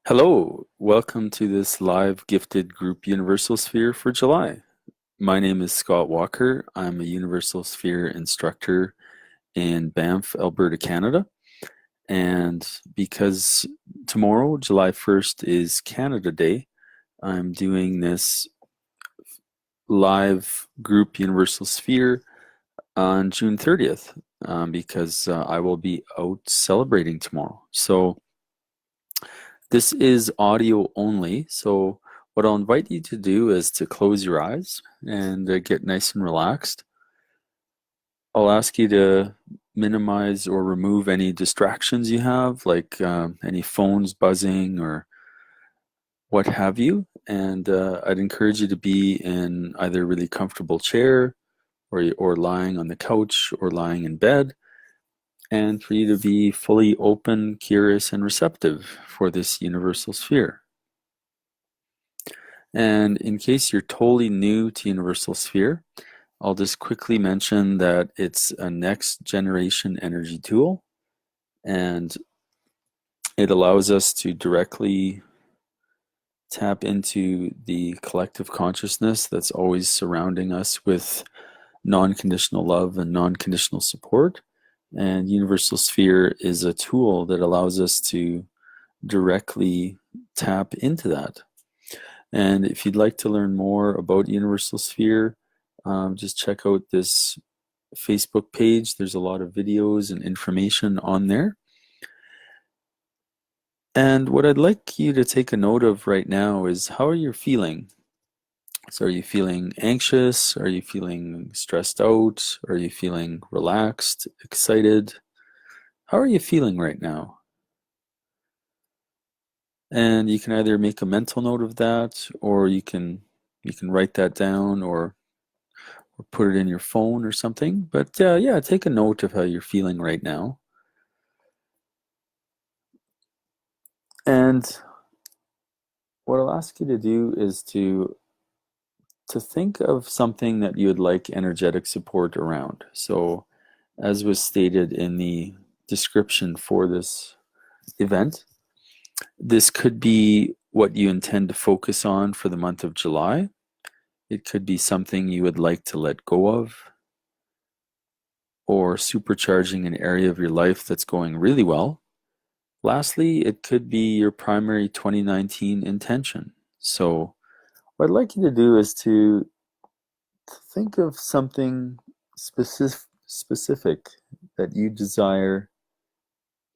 Hello, welcome to this live gifted group Universal Sphere for July. My name is Scott Walker. I'm a Universal Sphere instructor in Banff, Alberta, Canada. And because tomorrow, July 1st, is Canada Day, I'm doing this live group Universal Sphere on June 30th because I will be out celebrating tomorrow. So this is audio only, so what I'll invite you to do is to close your eyes and get nice and relaxed. I'll ask you to minimize or remove any distractions you have, like any phones buzzing or what have you. And I'd encourage you to be in either a really comfortable chair or lying on the couch or lying in bed, and for you to be fully open, curious, and receptive for this universal sphere. And in case you're totally new to Universal Sphere, I'll just quickly mention that it's a next generation energy tool, and it allows us to directly tap into the collective consciousness that's always surrounding us with non-conditional love and non-conditional support. And Universal Sphere is a tool that allows us to directly tap into that. And if you'd like to learn more about Universal Sphere, just check out this Facebook page. There's a lot of videos and information on there. And what I'd like you to take a note of right now is, how are you feeling? So are you feeling anxious? Are you feeling stressed out? Are you feeling relaxed, excited? How are you feeling right now? And you can either make a mental note of that, or you can write that down, or put it in your phone or something. But yeah, take a note of how you're feeling right now. And what I'll ask you to do is to think of something that you would like energetic support around. So, as was stated in the description for this event, this could be what you intend to focus on for the month of July. It could be something you would like to let go of, or supercharging an area of your life that's going really well. Lastly, it could be your primary 2019 intention. So, what I'd like you to do is to think of something specific that you desire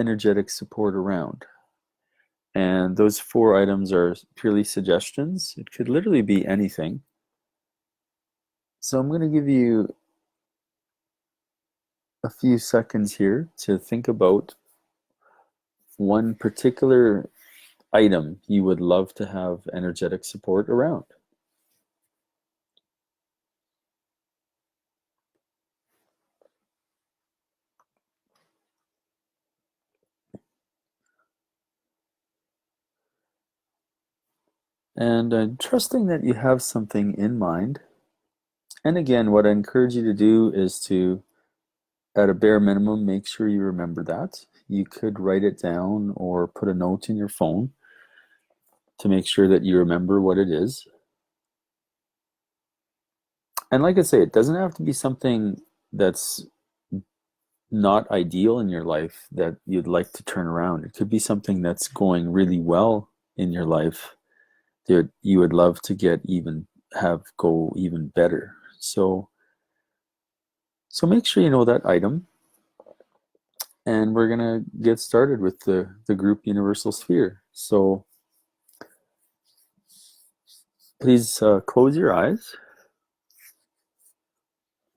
energetic support around. And those four items are purely suggestions. It could literally be anything. So I'm going to give you a few seconds here to think about one particular item you would love to have energetic support around. And I'm trusting that you have something in mind. And again, what I encourage you to do is to, at a bare minimum, make sure you remember that. You could write it down or put a note in your phone to make sure that you remember what it is. And like I say, it doesn't have to be something that's not ideal in your life that you'd like to turn around. It could be something that's going really well in your life that you would love to have go even better. So make sure you know that item, and we're gonna get started with the group Universal Sphere. So please close your eyes,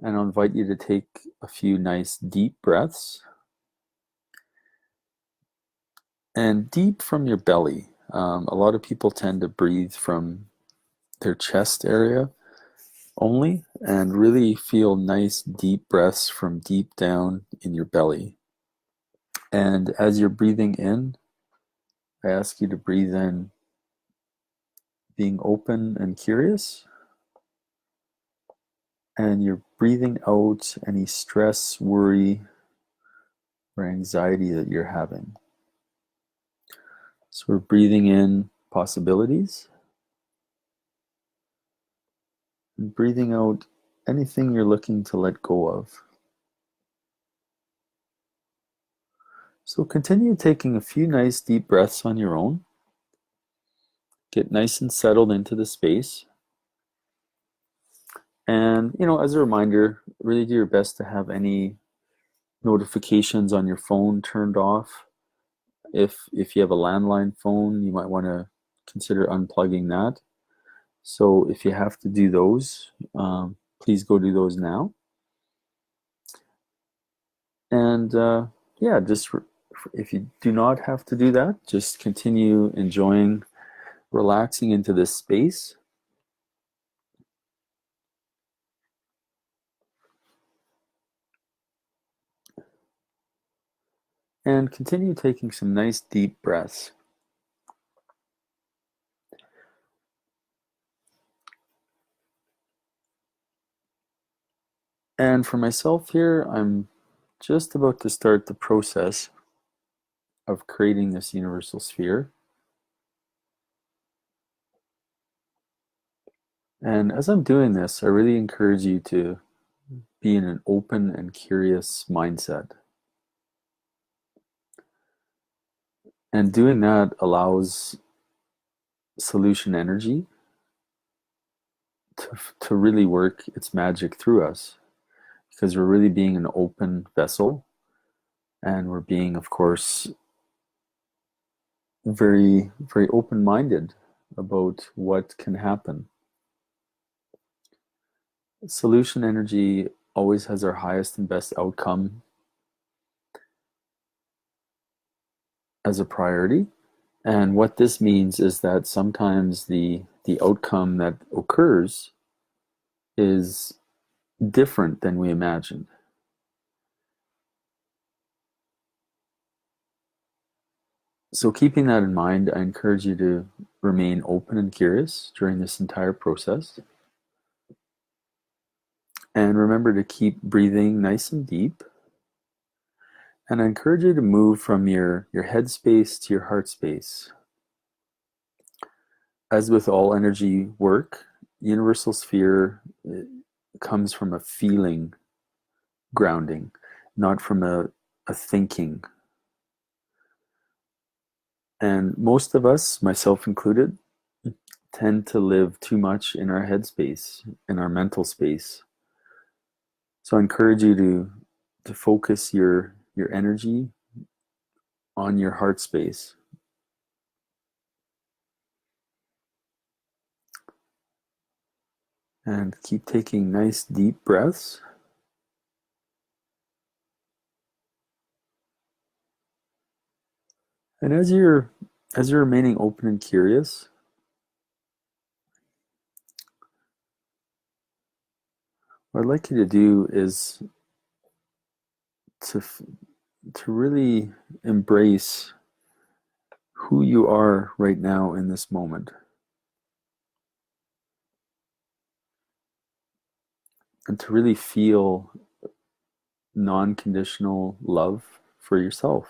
and I'll invite you to take a few nice deep breaths, and deep from your belly. A lot of people tend to breathe from their chest area only, and really feel nice deep breaths from deep down in your belly. And as you're breathing in, I ask you to breathe in being open and curious, and you're breathing out any stress, worry, or anxiety that you're having. So we're breathing in possibilities and breathing out anything you're looking to let go of. So continue taking a few nice deep breaths on your own. Get nice and settled into the space. And, as a reminder, really do your best to have any notifications on your phone turned off. If you have a landline phone, you might want to consider unplugging that. So if you have to do those, please go do those now. And yeah, if you do not have to do that, just continue enjoying relaxing into this space. And continue taking some nice deep breaths. And for myself here, I'm just about to start the process of creating this universal sphere. And as I'm doing this, I really encourage you to be in an open and curious mindset. And doing that allows solution energy to really work its magic through us, because we're really being an open vessel, and we're being, of course, very, very open-minded about what can happen. Solution energy always has our highest and best outcome as a priority. And what this means is that sometimes the outcome that occurs is different than we imagined. So keeping that in mind, I encourage you to remain open and curious during this entire process. And remember to keep breathing nice and deep. And I encourage you to move from your head space to your heart space. As with all energy work, universal sphere comes from a feeling grounding, not from a thinking. And most of us, myself included, tend to live too much in our headspace, in our mental space. So I encourage you to focus your energy on your heart space. And keep taking nice deep breaths. And as you're remaining open and curious, what I'd like you to do is to really embrace who you are right now in this moment. And to really feel non-conditional love for yourself.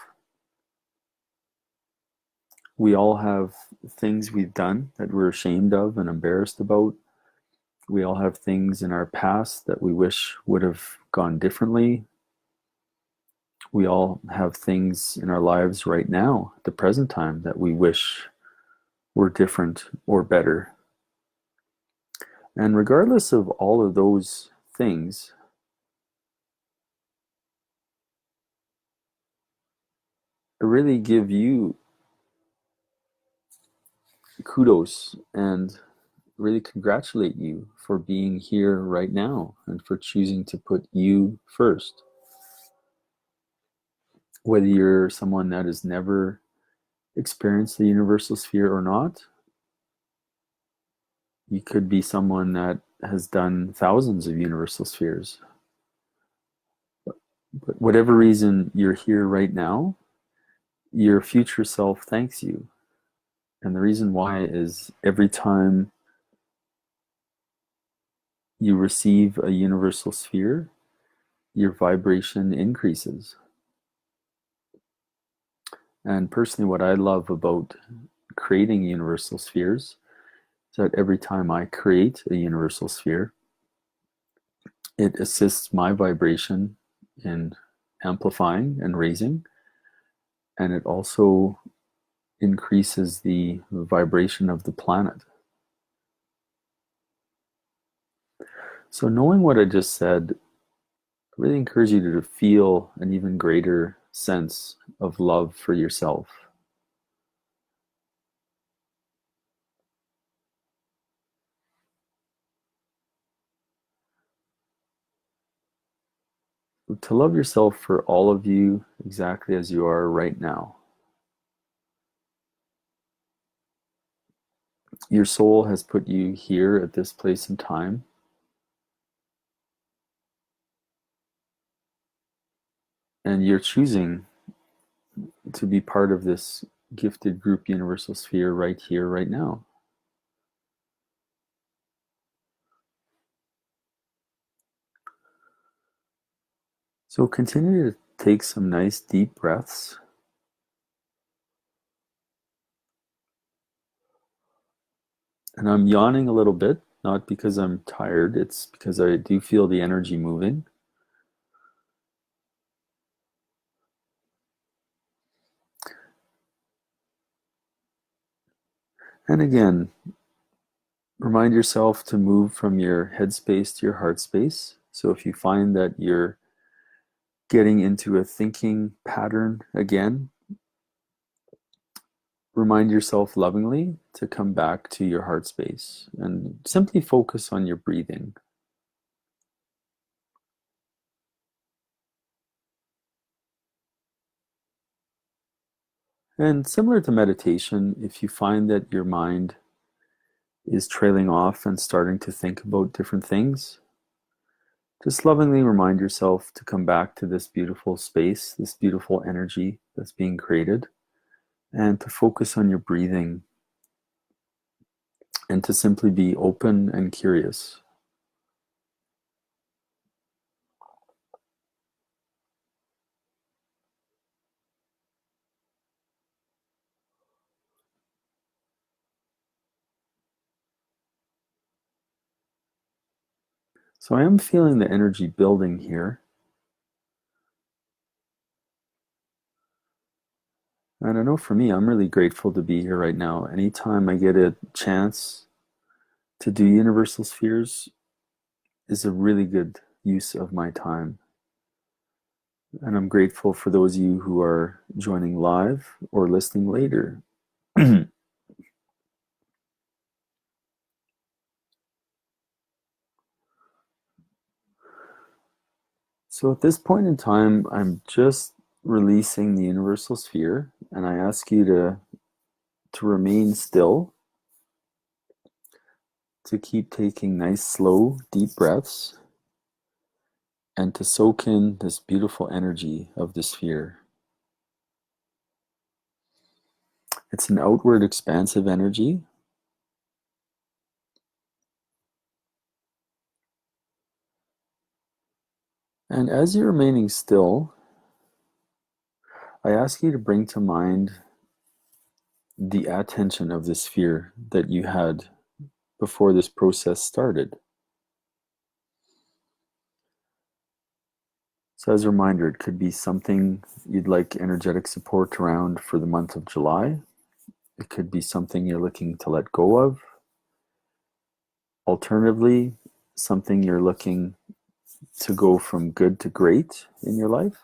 We all have things we've done that we're ashamed of and embarrassed about. We all have things in our past that we wish would have gone differently. We all have things in our lives right now, at the present time, that we wish were different or better. And regardless of all of those things, I really give you kudos and really congratulate you for being here right now and for choosing to put you first. Whether you're someone that has never experienced the universal sphere or not, you could be someone that has done thousands of universal spheres. But whatever reason you're here right now, your future self thanks you. And the reason why is every time you receive a universal sphere, your vibration increases. And personally, what I love about creating universal spheres is that every time I create a universal sphere, it assists my vibration in amplifying and raising, and it also increases the vibration of the planet. So knowing what I just said, I really encourage you to feel an even greater sense of love for yourself. To love yourself for all of you exactly as you are right now. Your soul has put you here at this place and time. And you're choosing to be part of this gifted group universal sphere right here, right now. So continue to take some nice deep breaths. And I'm yawning a little bit, not because I'm tired, it's because I do feel the energy moving. And again, remind yourself to move from your head space to your heart space. So if you find that you're getting into a thinking pattern again, remind yourself lovingly to come back to your heart space and simply focus on your breathing. And similar to meditation, if you find that your mind is trailing off and starting to think about different things, just lovingly remind yourself to come back to this beautiful space, this beautiful energy that's being created, and to focus on your breathing and to simply be open and curious. So I am feeling the energy building here. And I know for me, I'm really grateful to be here right now. Anytime I get a chance to do universal spheres is a really good use of my time. And I'm grateful for those of you who are joining live or listening later. So at this point in time, I'm just releasing the universal sphere, and I ask you to remain still, to keep taking nice, slow, deep breaths, and to soak in this beautiful energy of the sphere. It's an outward expansive energy. And as you're remaining still, I ask you to bring to mind the attention of the sphere that you had before this process started. So as a reminder, it could be something you'd like energetic support around for the month of July. It could be something you're looking to let go of. Alternatively, something you're looking to go from good to great in your life.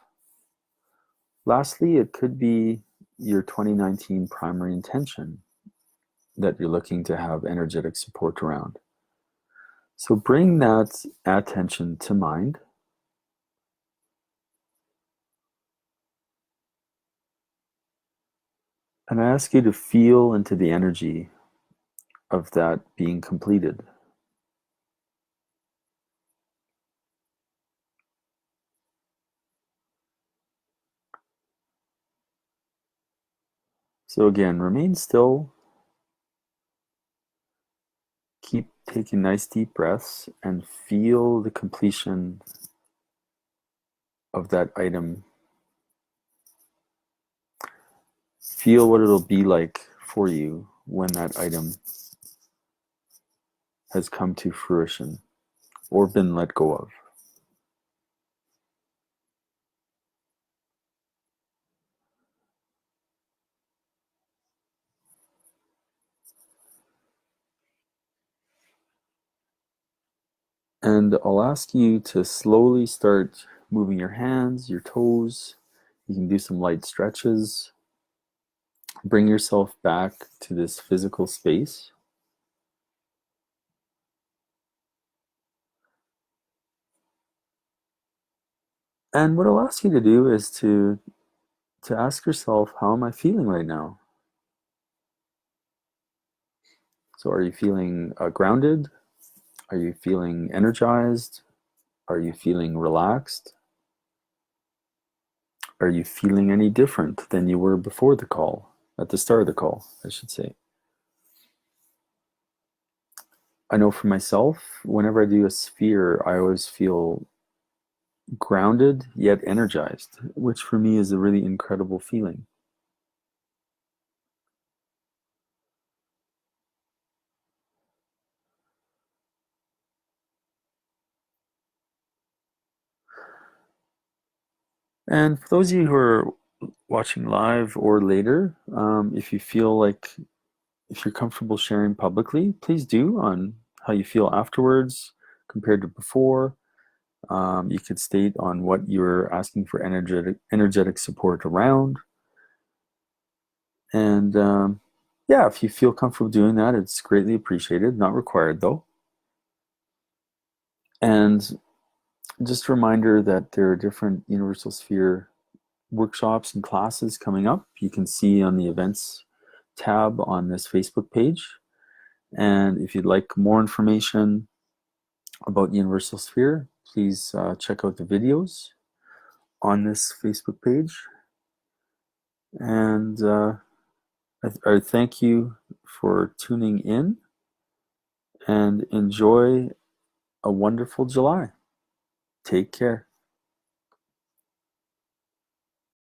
Lastly, it could be your 2019 primary intention that you're looking to have energetic support around. So bring that attention to mind. And I ask you to feel into the energy of that being completed. So again, remain still. Keep taking nice deep breaths and feel the completion of that item. Feel what it'll be like for you when that item has come to fruition or been let go of. And I'll ask you to slowly start moving your hands, your toes. You can do some light stretches. Bring yourself back to this physical space. And what I'll ask you to do is to ask yourself, how am I feeling right now? So are you feeling grounded? Are you feeling energized? Are you feeling relaxed? Are you feeling any different than you were before the call, at the start of the call, I should say? I know for myself, whenever I do a sphere, I always feel grounded yet energized, which for me is a really incredible feeling. And for those of you who are watching live or later, if you feel like if you're comfortable sharing publicly, please do on how you feel afterwards compared to before. You could state on what you're asking for energetic support around. And yeah, if you feel comfortable doing that, it's greatly appreciated. Not required though. And just a reminder that there are different Universal Sphere workshops and classes coming up. You can see on the events tab on this Facebook page. And if you'd like more information about Universal Sphere, please check out the videos on this Facebook page. And I thank you for tuning in and enjoy a wonderful July. Take care.